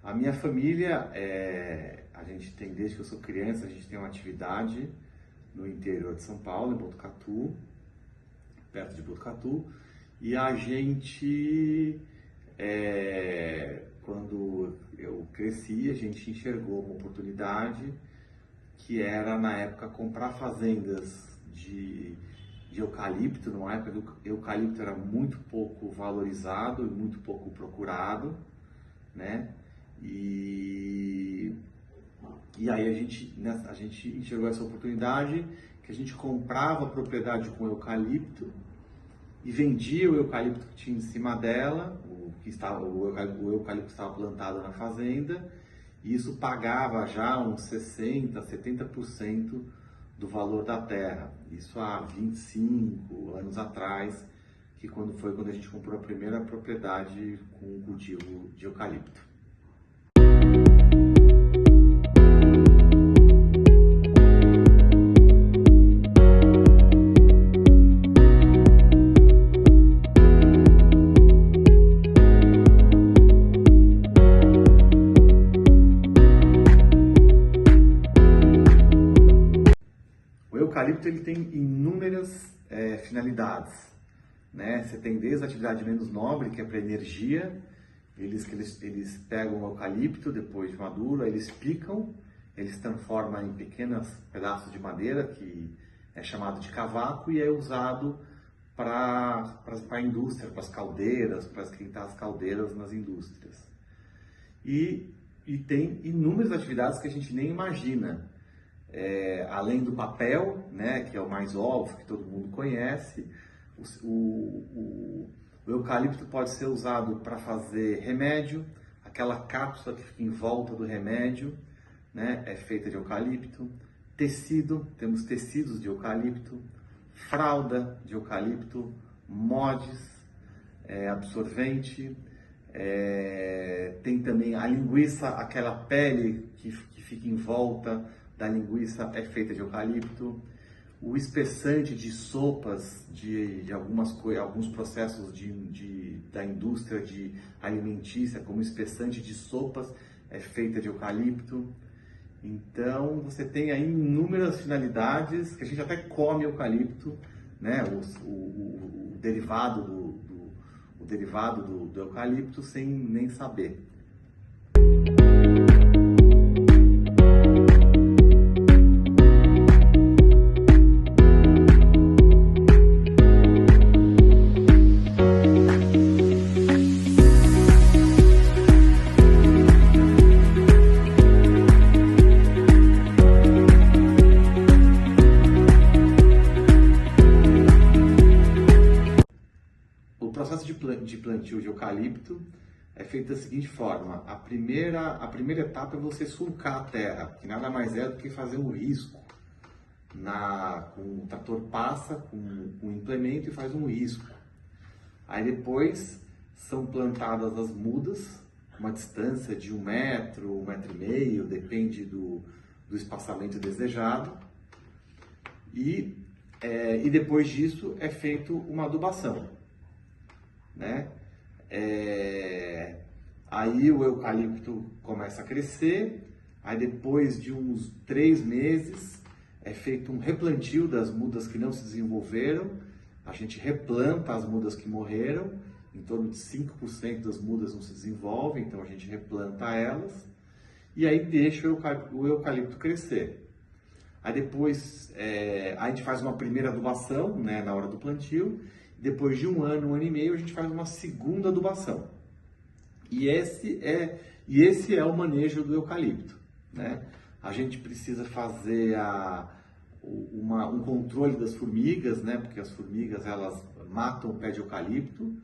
A minha família, a gente tem, desde que eu sou criança, a gente tem uma atividade no interior de São Paulo, em Botucatu, perto de Botucatu, e a gente, quando eu cresci, a gente enxergou uma oportunidade que era, na época, comprar fazendas de eucalipto. Numa época que o eucalipto era muito pouco valorizado e muito pouco procurado, né? E aí a gente enxergou essa oportunidade, que a gente comprava a propriedade com eucalipto e vendia o eucalipto que tinha em cima dela, o eucalipto que estava plantado na fazenda, e isso pagava já uns 60%, 70% do valor da terra. Isso há 25 anos atrás, que quando a gente comprou a primeira propriedade com o cultivo de eucalipto. O eucalipto ele tem inúmeras finalidades, né? Você tem desde a atividade menos nobre, que é para energia. Eles pegam o eucalipto depois de maduro, aí eles picam, eles transformam em pequenos pedaços de madeira, que é chamado de cavaco, e é usado para a indústria, para as caldeiras, para esquentar as caldeiras nas indústrias. E tem inúmeras atividades que a gente nem imagina. Além do papel, né, que é o mais óbvio, que todo mundo conhece, o eucalipto pode ser usado para fazer remédio. Aquela cápsula que fica em volta do remédio, né, é feita de eucalipto. Tecido, temos tecidos de eucalipto, fralda de eucalipto, mods, absorvente. Tem também a linguiça, aquela pele que fica em volta da linguiça é feita de eucalipto. O espessante de sopas de alguns processos da indústria alimentícia, como espessante de sopas, é feita de eucalipto. Então você tem aí inúmeras finalidades, que a gente até come eucalipto, né? O derivado do eucalipto sem nem saber. O processo de plantio de eucalipto é feito da seguinte forma: a primeira etapa é você sulcar a terra, que nada mais é do que fazer um risco. O trator passa com um implemento e faz um risco. Aí depois são plantadas as mudas, uma distância de 1 metro, 1,5 metro, depende do espaçamento desejado. E depois disso é feito uma adubação, né? Aí o eucalipto começa a crescer. Aí depois de uns 3 meses é feito um replantio das mudas que não se desenvolveram. A gente replanta as mudas que morreram. Em torno de 5% das mudas não se desenvolvem, então a gente replanta elas. E aí deixa o eucalipto crescer. Aí depois a gente faz uma primeira adubação, né, na hora do plantio. Depois de 1 ano, 1 ano e meio, a gente faz uma segunda adubação. E esse é o manejo do eucalipto, né? A gente precisa fazer um controle das formigas, né? Porque as formigas, elas matam o pé de eucalipto.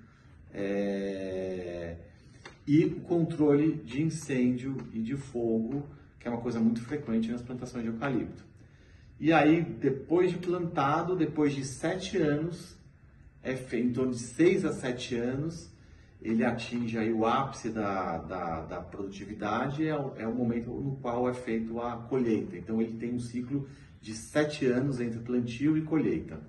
E o controle de incêndio e de fogo, que é uma coisa muito frequente nas plantações de eucalipto. E aí, depois de plantado, depois de 7 anos, em torno de 6 a 7 anos, ele atinge aí o ápice da produtividade. É o momento no qual é feito a colheita. Então ele tem um ciclo de 7 anos entre plantio e colheita.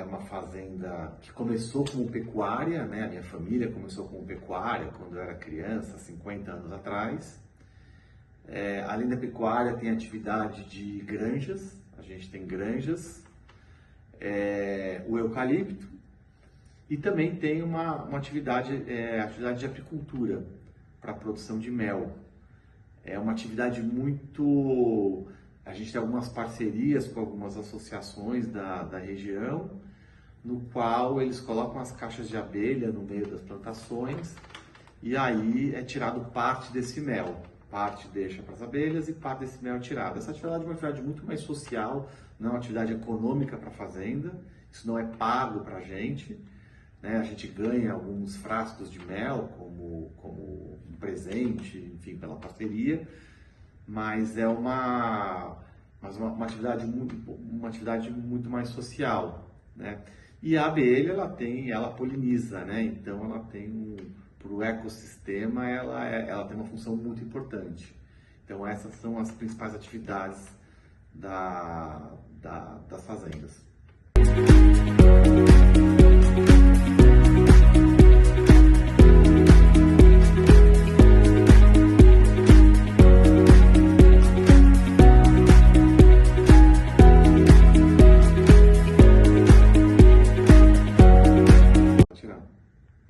uma fazenda que começou como pecuária, né? A minha família começou como pecuária quando eu era criança, 50 anos atrás. Além da pecuária, tem atividade de granjas, a gente tem granjas, o eucalipto, e também tem uma atividade de apicultura para a produção de mel. É uma atividade muito... A gente tem algumas parcerias com algumas associações da região, no qual eles colocam as caixas de abelha no meio das plantações e aí é tirado parte desse mel. Parte deixa para as abelhas e parte desse mel é tirado. Essa atividade é uma atividade muito mais social, não é uma atividade econômica para a fazenda, isso não é pago para a gente, né? A gente ganha alguns frascos de mel como um presente, enfim, pela parceria, mas é uma atividade muito mais social, né? E a abelha, ela poliniza, né? Então ela tem para o ecossistema, ela tem uma função muito importante. Então essas são as principais atividades das fazendas.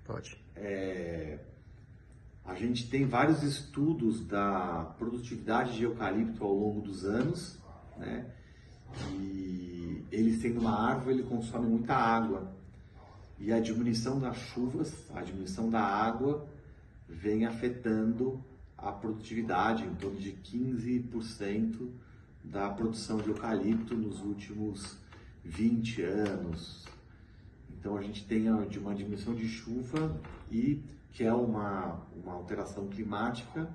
Pode. A gente tem vários estudos da produtividade de eucalipto ao longo dos anos, né? E ele sendo uma árvore, ele consome muita água. E a diminuição das chuvas, a diminuição da água, vem afetando a produtividade em torno de 15% da produção de eucalipto nos últimos 20 anos. Então a gente tem uma diminuição de chuva e que é uma alteração climática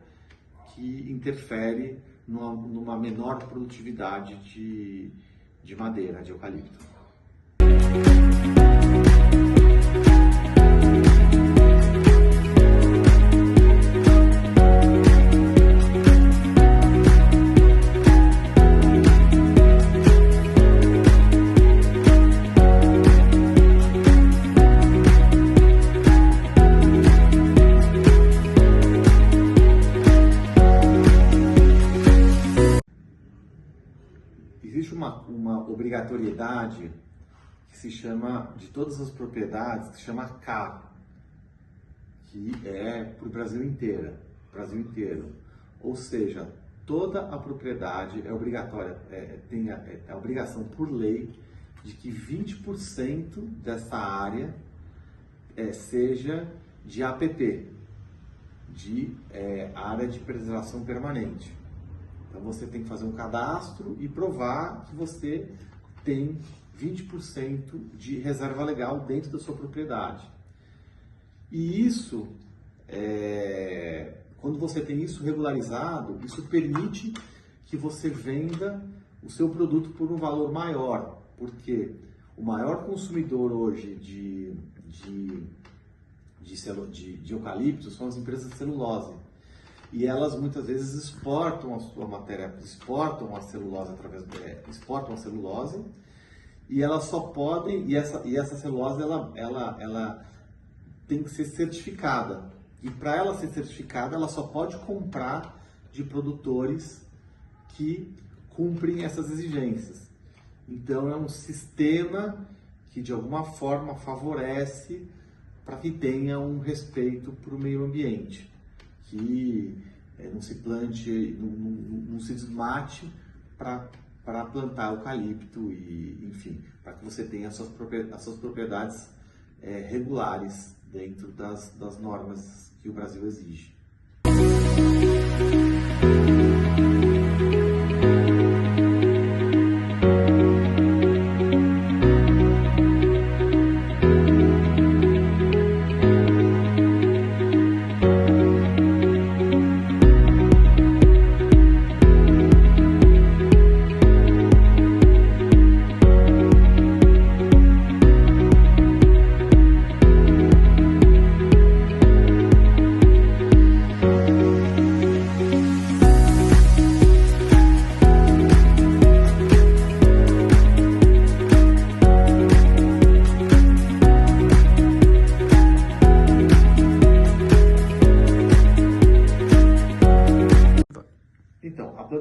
que interfere numa menor produtividade de madeira, de eucalipto. Existe uma obrigatoriedade que se chama, de todas as propriedades, que se chama CA, que é para o Brasil inteiro. Ou seja, toda a propriedade é obrigatória, tem a obrigação por lei de que 20% dessa área seja de APP, de área de preservação permanente. Então você tem que fazer um cadastro e provar que você tem 20% de reserva legal dentro da sua propriedade. E isso, quando você tem isso regularizado, isso permite que você venda o seu produto por um valor maior, porque o maior consumidor hoje de eucalipto são as empresas de celulose. E elas muitas vezes exportam a sua matéria, exportam a celulose e elas só podem, e essa celulose ela tem que ser certificada. E para ela ser certificada, ela só pode comprar de produtores que cumprem essas exigências. Então é um sistema que de alguma forma favorece para que tenha um respeito para o meio ambiente, que não se plante, não se desmate para plantar eucalipto e, enfim, para que você tenha as suas propriedades regulares dentro das normas que o Brasil exige.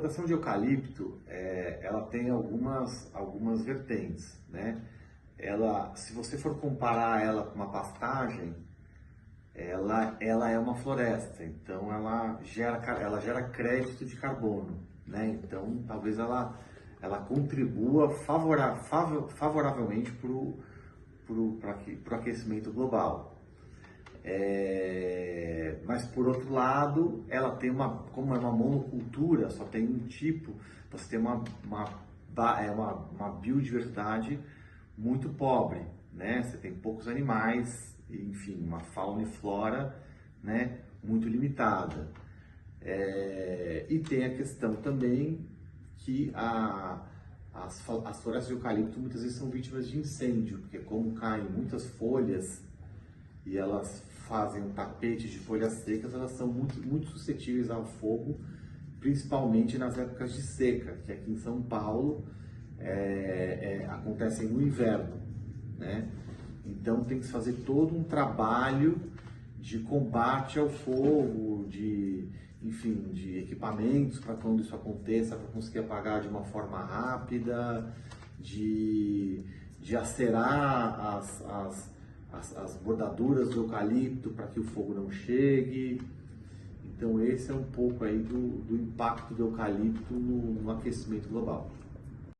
plantação de eucalipto, ela tem algumas vertentes, né? Ela, se você for comparar ela com uma pastagem, ela é uma floresta, então ela gera crédito de carbono, né? Então talvez ela contribua favoravelmente para o aquecimento global. Mas por outro lado, ela tem como é uma monocultura, só tem um tipo, você tem uma biodiversidade muito pobre, né? Você tem poucos animais, enfim, uma fauna e flora, né, muito limitada. E tem a questão também que as florestas de eucalipto muitas vezes são vítimas de incêndio, porque como caem muitas folhas e elas fazem um tapete de folhas secas, elas são muito suscetíveis ao fogo, principalmente nas épocas de seca, que aqui em São Paulo acontecem no inverno, né? Então tem que se fazer todo um trabalho de combate ao fogo, enfim, de equipamentos para quando isso aconteça, para conseguir apagar de uma forma rápida, de acerar as bordaduras do eucalipto para que o fogo não chegue. Então esse é um pouco aí do impacto do eucalipto no aquecimento global.